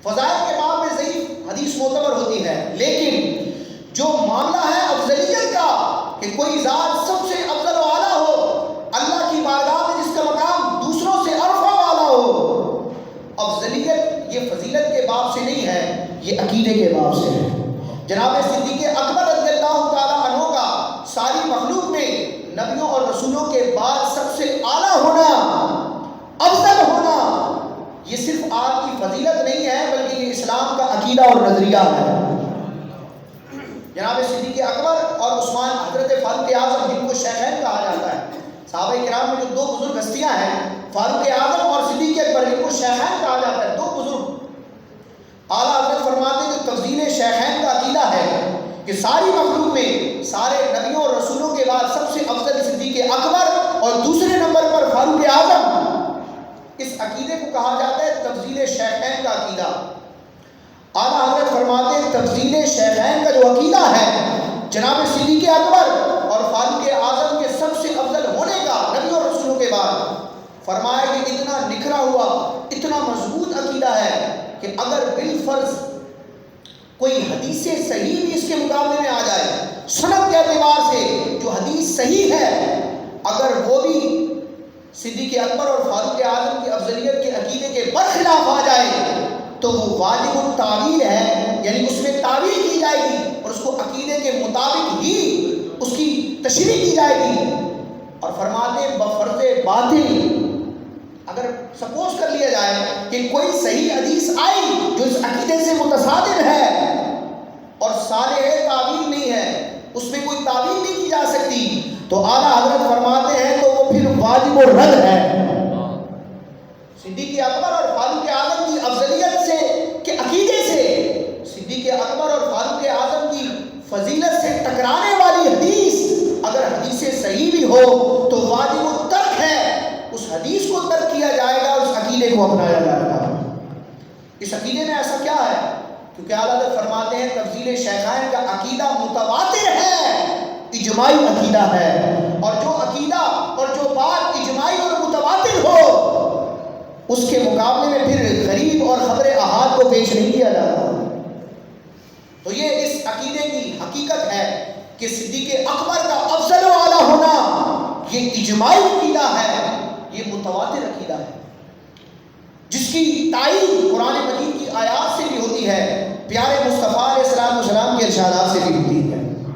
فضائل کے باب میں ضعیف حدیث معتبر ہوتی ہے، لیکن جو معاملہ ہے افضلیت کا کہ کوئی ذات سب سے افضل و اعلیٰ ہو، اللہ کی بارگاہ میں جس کا مقام دوسروں سے ارفع والا ہو، افضلیت یہ فضیلت کے باب سے نہیں ہے، یہ عقیدے کے باب سے ہے۔ جناب صدیق اکبر رضی اللہ تعالیٰ عنہ کا ساری مخلوق میں نبیوں اور رسولوں کے بعد سب سے اعلیٰ ہونا، افضل ہونا، یہ صرف آپ کی فضیلت نہیں ہے بلکہ یہ اسلام کا عقیدہ اور نظریہ ہے۔ جناب صدیق اکبر اور عثمان حضرت فاروق اعظم، جن کو شیخین کہا جاتا ہے، صحابہ کرام میں جو دو بزرگ ہستیاں ہیں، فاروق اعظم اور صدیق اکبر، ان کو شیخین کہا جاتا ہے، دو بزرگ۔ اعلیٰ حضرت فرماتے ہیں کہ تفضیل شیخین کا عقیدہ ہے کہ ساری مخلوق میں سارے نبیوں اور رسولوں کے بعد سب سے افضل صدیق اکبر اور دوسرے نمبر پر فاروق اعظم۔ اس عقیدے کو کہا جاتا ہے تفضیل شیخین کا عقیدہ۔ اعلیٰ حضرت فرماتے ہیں تفضیل شیخین کا جو عقیدہ ہے جناب صدیق اکبر اور فاروق اعظم کے سب سے افضل ہونے کا نبی اور رسولوں کے بعد، فرمایا کہ اتنا نکھرا ہوا، اتنا مضبوط عقیدہ ہے کہ اگر بالفرض کوئی حدیث صحیح بھی اس کے مقابلے میں آ جائے، سند کے اعتبار سے جو حدیث صحیح ہے، اگر وہ بھی صدیق اکبر اور فاروق اعظم کی افضلیت کے عقیدے کے برخلاف آ جائے تو وہ واجب التعویل ہے، یعنی اس میں تعویل کی جائے گی اور اس کو عقیدے کے مطابق ہی اس کی تشریح کی جائے گی۔ اور فرماتے بفرض باطل، اگر سپوز کر لیا جائے کہ کوئی صحیح حدیث آئی جو اس عقیدے سے متصادم ہے اور صالح تعویل نہیں ہے، اس میں کوئی تعویل نہیں کی جا سکتی، تو اعلیٰ حضرت فرماتے ہیں تو وہ پھر واجب الرد ہے۔ صدیق اکبر اور فاروق اعظم کی افضلیت سے کے عقیدے سے صدیق اکبر اور فاروق اعظم کی فضیلت سے ٹکرانے والی حدیث اگر حدیث صحیح بھی ہو تو واجب الترک ہے، اس حدیث کو ترک کیا جائے گا اور اس عقیدے کو اپنایا جائے گا۔ اس عقیدے میں ایسا کیا ہے؟ کیونکہ اعلیٰ حضرت فرماتے ہیں تفضیل شیخین کا عقیدہ متواتر ہے، اجماعی عقیدہ ہے، اور جو عقیدہ اور جو بات اجماعی اور متواتر ہو اس کے مقابلے میں پھر غریب اور خبر احاد کو پیش نہیں کیا جاتا۔ تو یہ اس عقیدے کی حقیقت ہے کہ صدیق اکبر کا افضل و اعلیٰ ہونا یہ اجماعی عقیدہ ہے، یہ متواتر عقیدہ ہے، جس کی تائید قرآن مجید کی آیات سے بھی ہوتی ہے، پیارے مصطفیٰ علیہ السلام کے ارشادات سے بھی ہوتی ہے۔